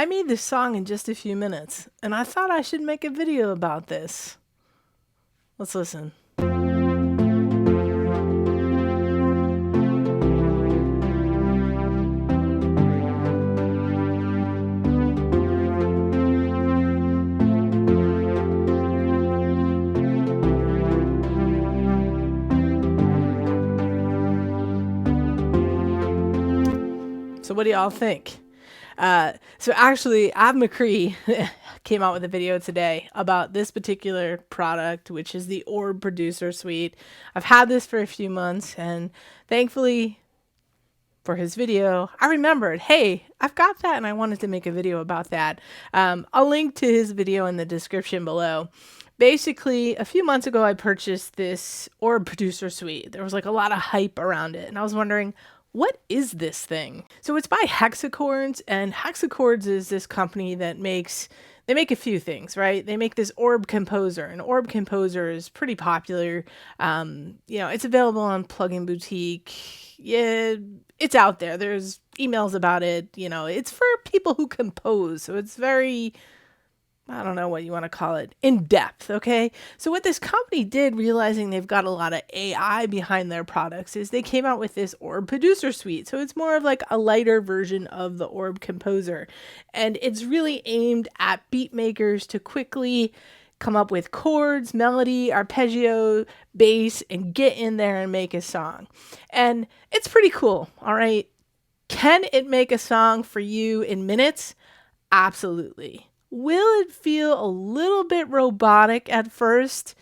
I made this song in just a few minutes, and I thought I should make a video about this. Let's listen. So what do y'all think? So actually, Ab McCree came out with a video today about this particular product, which is the Orb Producer Suite. I've had this for a few months, and thankfully for his video, I remembered, hey, I've got that, and I wanted to make a video about that. I'll link to his video in the description below. Basically, a few months ago, I purchased this Orb Producer Suite. There was like a lot of hype around it, and I was wondering, what is this thing? So it's by Hexachords, and Hexachords is this company that they make a few things, right? They make this Orb Composer, and Orb Composer is pretty popular. It's available on Plugin Boutique. Yeah, it's out there. There's emails about it. It's for people who compose, so it's very, I don't know what you want to call it, in depth, okay? So what this company did, realizing they've got a lot of AI behind their products, is they came out with this Orb Producer Suite. So it's more of like a lighter version of the Orb Composer. And it's really aimed at beat makers to quickly come up with chords, melody, arpeggio, bass, and get in there and make a song. And it's pretty cool, all right? Can it make a song for you in minutes? Absolutely. Will it feel a little bit robotic at first?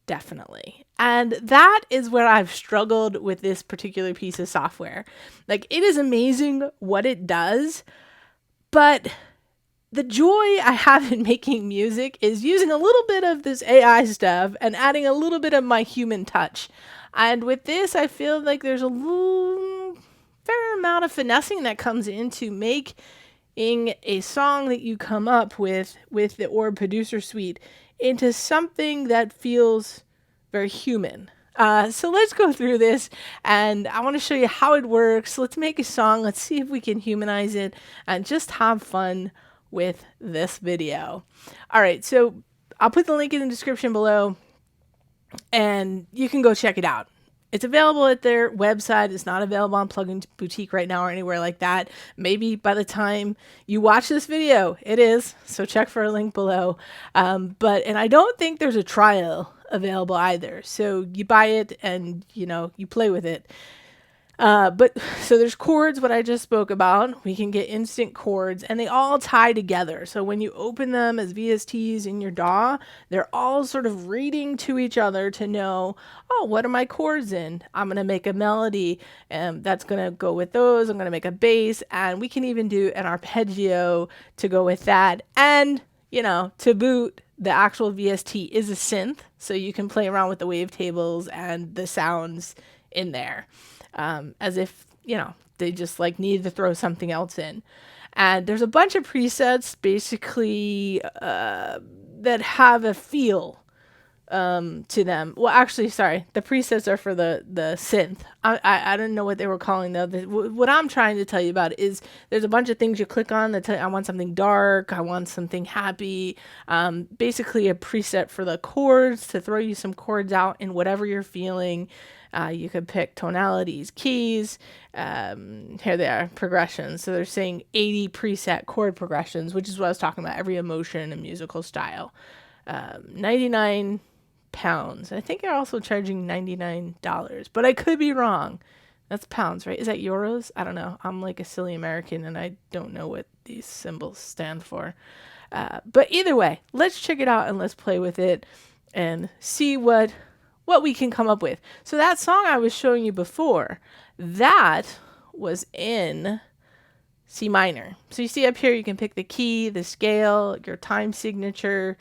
Definitely. And that is where I've struggled with this particular piece of software. Like, it is amazing what it does, but the joy I have in making music is using a little bit of this AI stuff and adding a little bit of my human touch. And with this, I feel like there's a fair amount of finessing that comes into making a song that you come up with the Orb Producer Suite into something that feels very human. So let's go through this, and I want to show you how it works. Let's make a song. Let's see if we can humanize it and just have fun with this video. All right, so I'll put the link in the description below, and you can go check it out. It's available at their website. It's not available on Plugin Boutique right now or anywhere like that. Maybe by the time you watch this video, it is. So check for a link below. And I don't think there's a trial available either. So you buy it and, you play with it. So there's chords, what I just spoke about. We can get instant chords, and they all tie together. So when you open them as VSTs in your DAW, they're all sort of reading to each other to know, oh, what are my chords in? I'm going to make a melody, and that's going to go with those. I'm going to make a bass, and we can even do an arpeggio to go with that. And, to boot, the actual VST is a synth, so you can play around with the wavetables and the sounds in there. As if, they just needed to throw something else in. And there's a bunch of presets basically that have a feel to them. Well, actually, sorry, the presets are for the synth. I don't know what they were calling though. What I'm trying to tell you about is there's a bunch of things you click on that tell you I want something dark, I want something happy. Basically a preset for the chords to throw you some chords out in whatever you're feeling. You could pick tonalities, keys, here they are, progressions. So they're saying 80 preset chord progressions, which is what I was talking about, every emotion and musical style. 99 pounds. I think they're also charging $99, but I could be wrong. That's pounds, right? Is that euros? I don't know. I'm like a silly American and I don't know what these symbols stand for. But either way, let's check it out and let's play with it and see what we can come up with. So that song I was showing you before, that was in C minor. So you see up here, you can pick the key, the scale, your time signature.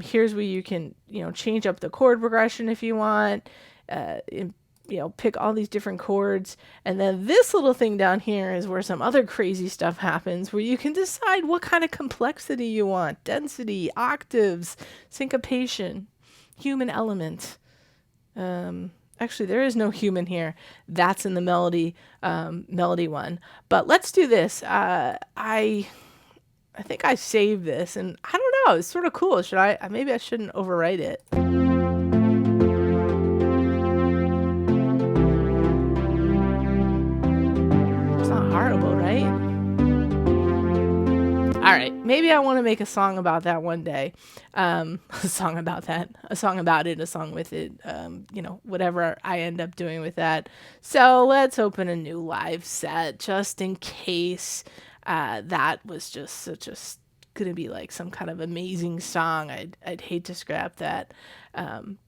Here's where you can, change up the chord progression if you want, pick all these different chords. And then this little thing down here is where some other crazy stuff happens, where you can decide what kind of complexity you want, density, octaves, syncopation, human element. Actually, there is no human here. That's in the melody one. But let's do this. I I think I saved this, and I don't know, it's sort of cool. Should I, maybe I shouldn't overwrite it. It's not horrible, right? All right, maybe I want to make a song about that one day. A song about that, a song about it, a song with it, you know, whatever I end up doing with that. So let's open a new live set just in case that was just such a going to be like some kind of amazing song. I'd hate to scrap that,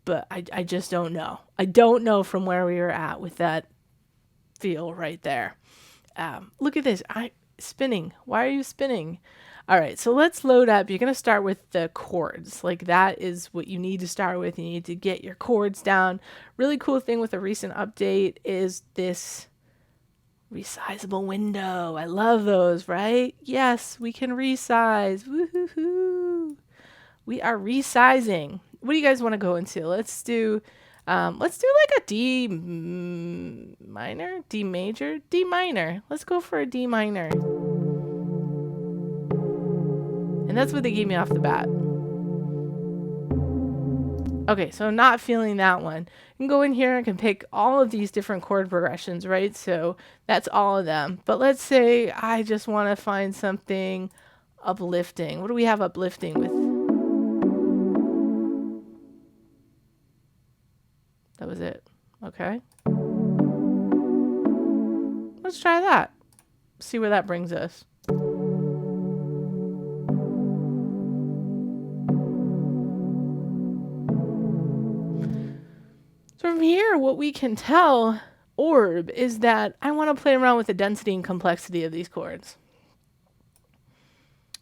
but I just don't know. I don't know from where we were at with that feel right there. Look at this. Spinning. Why are you spinning? All right, so let's load up. You're going to start with the chords. Like, that is what you need to start with. You need to get your chords down. Really cool thing with a recent update is this resizable window. I love those, right? Yes, we can resize. Woohoo! We are resizing. What do you guys want to go into? Let's do like a D minor, D major, D minor. Let's go for a D minor. And that's what they gave me off the bat. Okay, so I'm not feeling that one. You can go in here and can pick all of these different chord progressions, right? So that's all of them. But let's say I just want to find something uplifting. What do we have uplifting with? That was it. Okay. Let's try that. See where that brings us. From here, what we can tell, Orb, is that I want to play around with the density and complexity of these chords.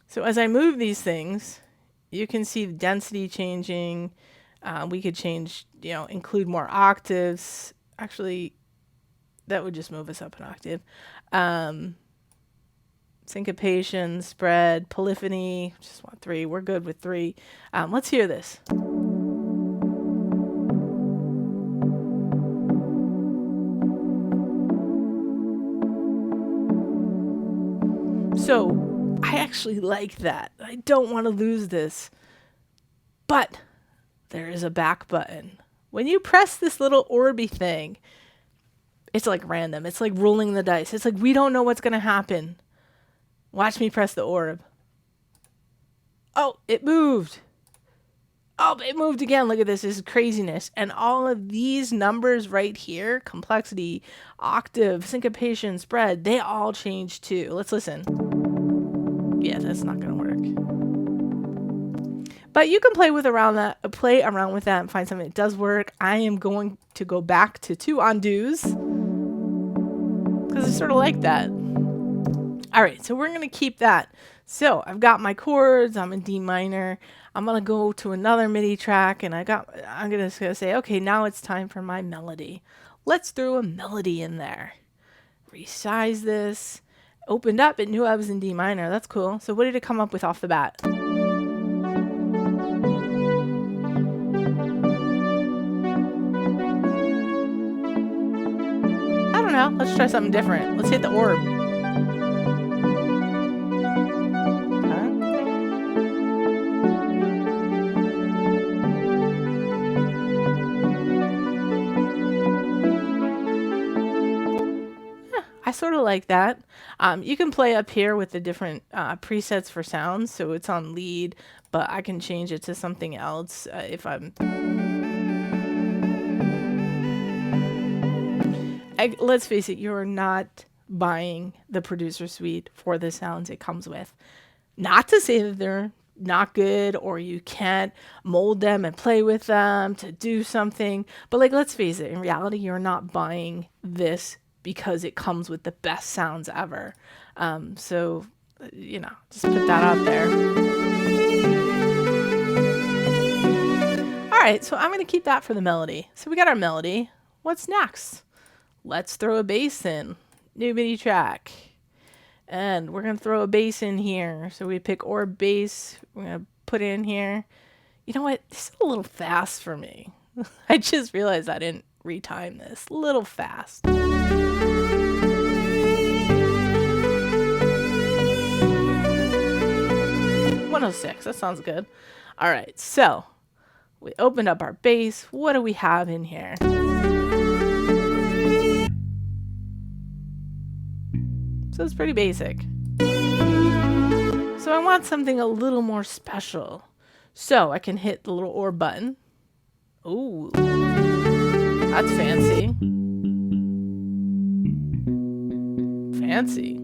So as I move these things, you can see the density changing. We could change, you know, include more octaves. Actually, that would just move us up an octave. Syncopation, spread, polyphony. Just want 3. We're good with 3. Let's hear this. So I actually like that. I don't want to lose this. But there is a back button. When you press this little orby thing, it's like random. It's like rolling the dice. It's like we don't know what's going to happen. Watch me press the orb. Oh, it moved. Oh, it moved again. Look at this. This is craziness. And all of these numbers right here, complexity, octave, syncopation, spread, they all change too. Let's listen. Yeah, that's not going to work. But you can play around with that and find something that does work. I am going to go back to 2 undos because I sort of like that. All right, so we're going to keep that. So I've got my chords. I'm in D minor. I'm going to go to another MIDI track, and I'm just going to say, okay, now it's time for my melody. Let's throw a melody in there. Resize this. Opened up. It knew I was in D minor. That's cool. So what did it come up with off the bat? I don't know. Let's try something different. Let's hit the orb. I sort of like that. You can play up here with the different presets for sounds. So it's on lead, but I can change it to something else if I'm... let's face it, you're not buying the Producer Suite for the sounds it comes with. Not to say that they're not good or you can't mold them and play with them to do something. But like, let's face it, in reality, you're not buying this because it comes with the best sounds ever. So, you know, just put that out there. All right, so I'm going to keep that for the melody. So we got our melody. What's next? Let's throw a bass in. New MIDI track. And we're going to throw a bass in here. So we pick Orb bass. We're going to put it in here. You know what? This is a little fast for me. I just realized I didn't retime this. A little fast. 106. That sounds good. All right, so we opened up our bass. What do we have in here? So it's pretty basic. So I want something a little more special. So I can hit the little orb button. Ooh, that's fancy. Fancy.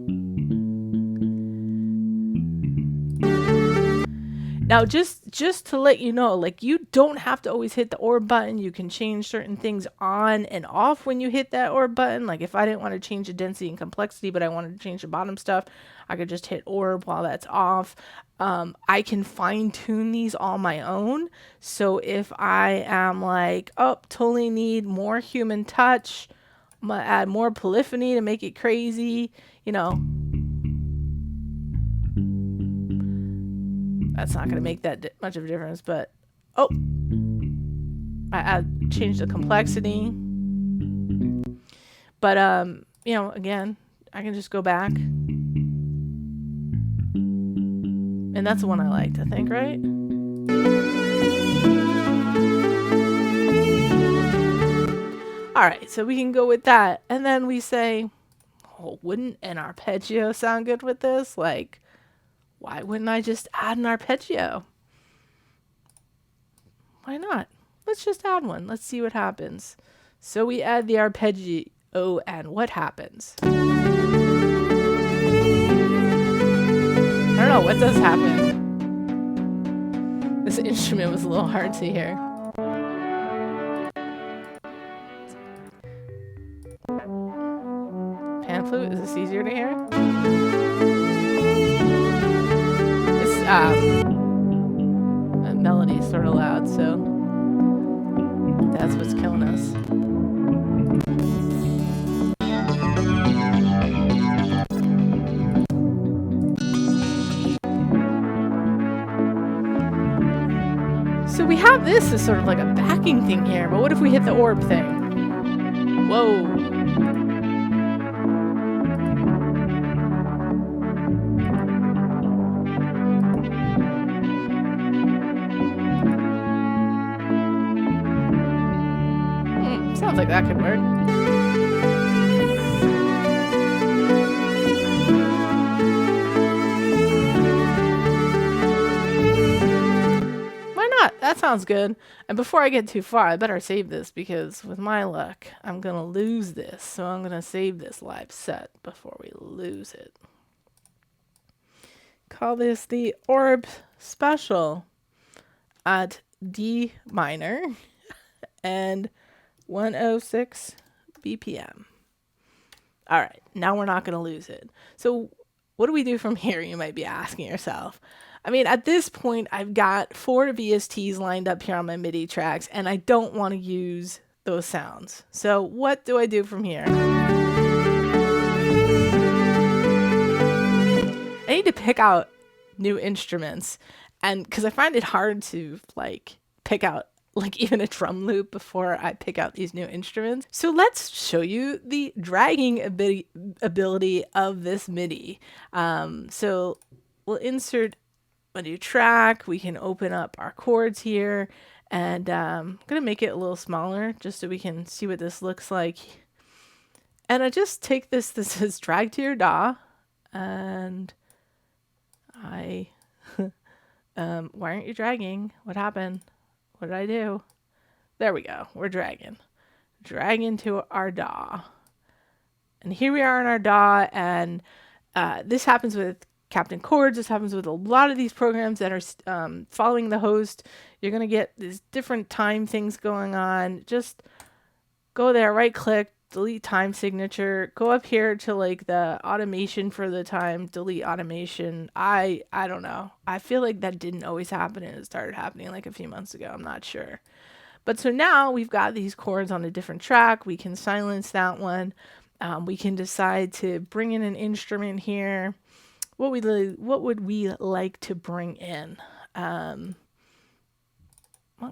Now, just to let you know, like, you don't have to always hit the orb button. You can change certain things on and off when you hit that orb button. Like, if I didn't want to change the density and complexity, but I wanted to change the bottom stuff, I could just hit orb while that's off. I can fine tune these on my own. So if I am like, oh, totally need more human touch, I'm gonna add more polyphony to make it crazy, you know. That's not going to make that much of a difference, but oh, I changed the complexity. But you know, again, I can just go back, and that's the one I liked, I think, right? All right, so we can go with that, and then we say, oh, wouldn't an arpeggio sound good with this? Like, why wouldn't I just add an arpeggio? Why not? Let's just add one. Let's see what happens. So we add the arpeggio, and what happens? I don't know, what does happen? This instrument was a little hard to hear. Pan flute, is this easier to hear? Melody is sort of loud, so that's what's killing us. So we have this as sort of like a backing thing here, but what if we hit the orb thing? Whoa. Sounds like that could work. Why not? That sounds good. And before I get too far, I better save this because with my luck, I'm going to lose this. So I'm going to save this live set before we lose it. Call this the Orb Special at D minor and 106 BPM. All right, now we're not going to lose it. So what do we do from here, you might be asking yourself. I mean, at this point, I've got 4 VSTs lined up here on my MIDI tracks, and I don't want to use those sounds. So what do I do from here? I need to pick out new instruments, and because I find it hard to like pick out like even a drum loop before I pick out these new instruments. So let's show you the dragging ability of this MIDI. So we'll insert a new track. We can open up our chords here, and I'm gonna make it a little smaller just so we can see what this looks like. And I just take this says drag to your DAW, and I why aren't you dragging? What happened? What did I do? There we go. We're dragging to our DAW. And here we are in our DAW, and this happens with Captain Chords. This happens with a lot of these programs that are following the host. You're going to get these different time things going on. Just go there, right click, delete time signature, go up here to like the automation for the time, delete automation. I don't know. I feel like that didn't always happen, and it started happening like a few months ago. I'm not sure. But so now we've got these chords on a different track. We can silence that one. We can decide to bring in an instrument here. What would we like to bring in? I'm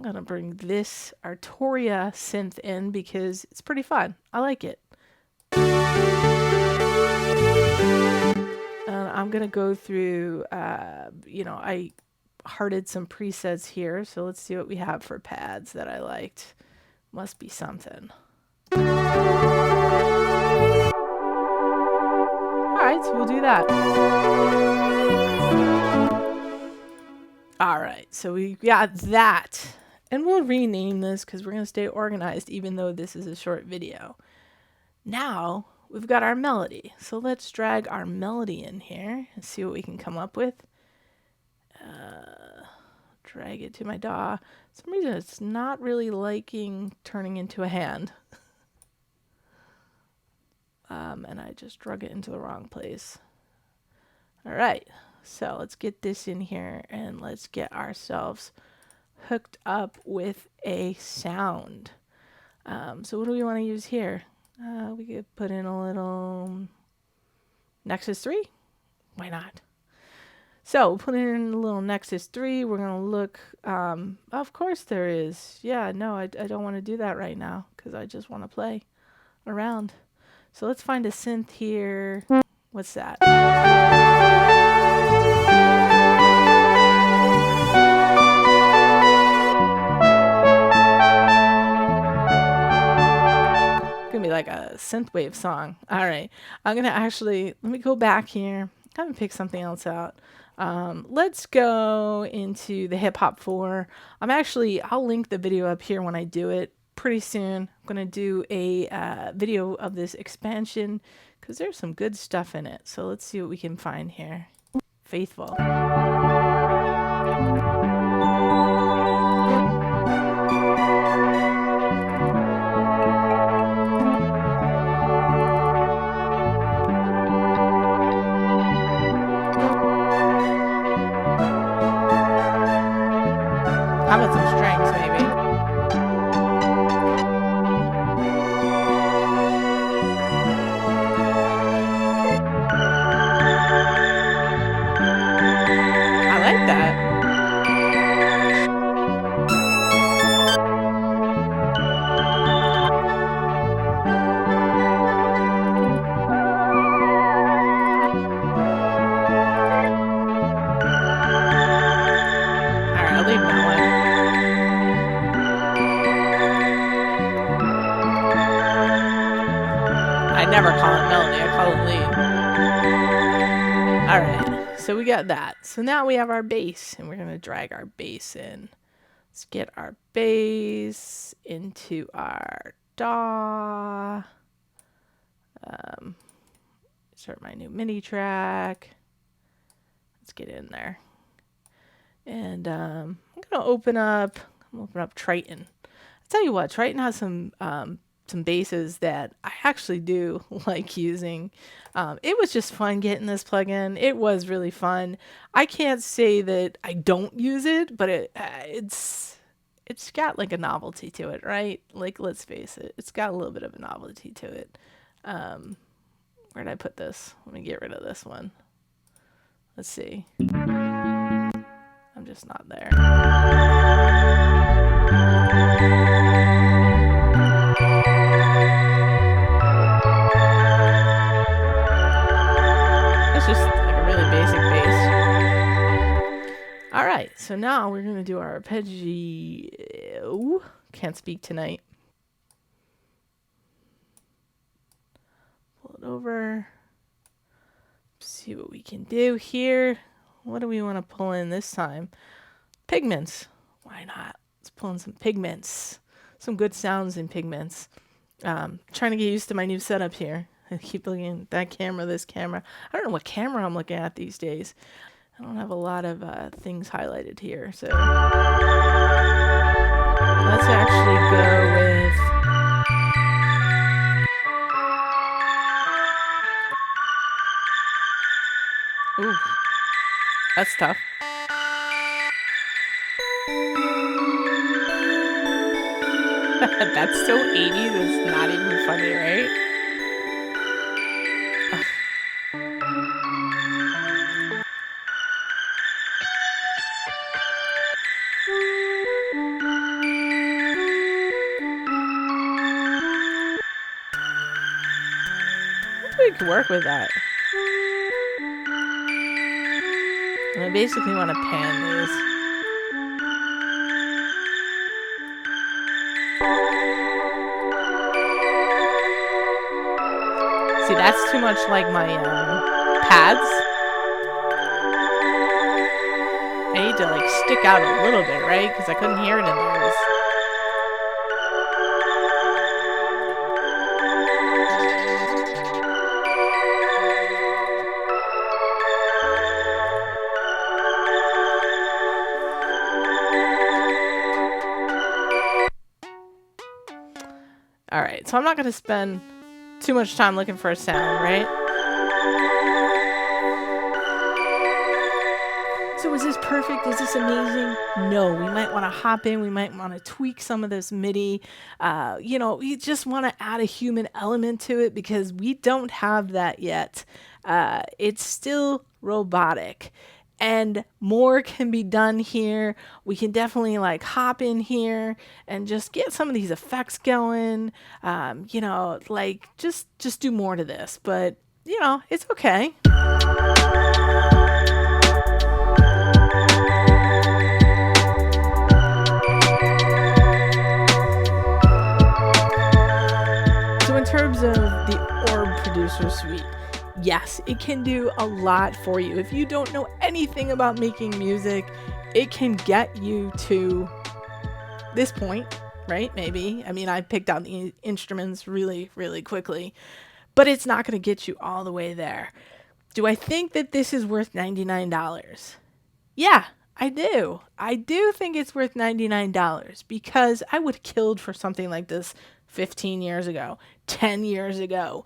going to bring this Artoria synth in because it's pretty fun. I like it. I'm going to go through, hearted some presets here. So let's see what we have for pads that I liked. Must be something. All right, so we'll do that. All right, so we got that. And we'll rename this because we're going to stay organized even though this is a short video. Now we've got our melody. So let's drag our melody in here and see what we can come up with. Drag it to my DAW. For some reason it's not really liking turning into a hand. And I just drug it into the wrong place. All right, so let's get this in here and let's get ourselves hooked up with a sound. So what do we want to use here? We could put in a little Nexus 3. Why not? So we'll put in a little Nexus 3. We're going to look, of course there is. Yeah, no, I don't want to do that right now because I just want to play around. So let's find a synth here. What's that? Gonna be like a synthwave song. All right, I'm gonna actually, let me go back here. I'm gonna pick something else out. Let's go into the hip hop 4. I'll link the video up here when I do it pretty soon. I'm gonna do a video of this expansion because there's some good stuff in it. So let's see what we can find here. Faithful. How about some strings, maybe? I like that. All right, I'll leave that one. I never call it melody, I call it lead. Alright, so we got that. So now we have our bass, and we're going to drag our bass in. Let's get our bass into our DAW. Start my new MIDI track. Let's get in there. And I'm going to open up Triton. I'll tell you what, Triton has some basses that I actually do like using. It was just fun getting this plugin. It was really fun. I can't say that I don't use it, but it's got like a novelty to it, right? Like, let's face it, it's got a little bit of a novelty to it. Where did I put this? Let me get rid of this one. Let's see. I'm just not there. It's just like a really basic bass. All right, so now we're going to do our arpeggio. Can't speak tonight. Pull it over. See what we can do here. What do we want to pull in this time? Pigments. Why not? Let's pull in some pigments. Some good sounds in pigments. Trying to get used to my new setup here. I keep looking at that camera, this camera. I don't know what camera I'm looking at these days. I don't have a lot of things highlighted here. So let's actually go with... Ooh, that's tough. That's so 80s, it's not even funny, right? We could work with that. And I basically want to pan these. See, that's too much like my pads. I need to like stick out a little bit, right? Because I couldn't hear it in those. All right, so I'm not going to spend too much time looking for a sound, right? So is this perfect? Is this amazing? No, we might want to hop in. We might want to tweak some of this MIDI. You know, we just want to add a human element to it because we don't have that yet. It's still robotic. And more can be done here. We can definitely like hop in here and just get some of these effects going. You know, like just do more to this. But, you know, it's okay. So in terms of the Orb Producer Suite, yes, it can do a lot for you. If you don't know anything about making music, it can get you to this point, right? Maybe. I mean, I picked out the instruments really, really quickly, but it's not going to get you all the way there. Do I think that this is worth $99? Yeah, I do. I do think it's worth $99 because I would have killed for something like this 15 years ago, 10 years ago.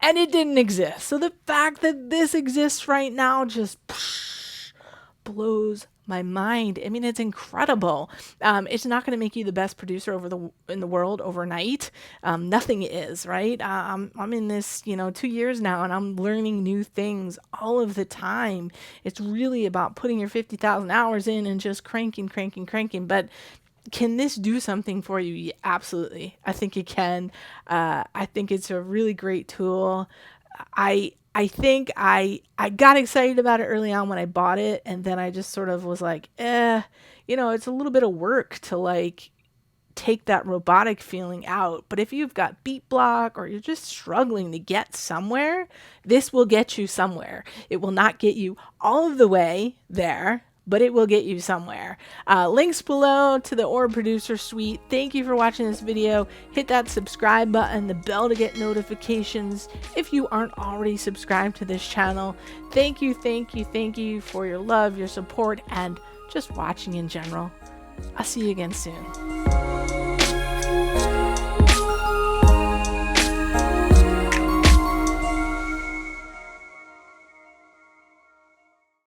And it didn't exist. So the fact that this exists right now just blows my mind. I mean, it's incredible. It's not going to make you the best producer in the world overnight. Nothing is, right? I'm in this, 2 years now, and I'm learning new things all of the time. It's really about putting your 50,000 hours in and just cranking. But can this do something for you? Yeah, absolutely. I think it can. I think it's a really great tool. I think I got excited about it early on when I bought it, and then I just sort of was like, it's a little bit of work to like take that robotic feeling out. But if you've got beat block or you're just struggling to get somewhere, this will get you somewhere. It will not get you all of the way there, but it will get you somewhere. Links below to the Orb Producer Suite. Thank you for watching this video. Hit that subscribe button, the bell to get notifications if you aren't already subscribed to this channel. Thank you for your love, your support, and just watching in general. I'll see you again soon.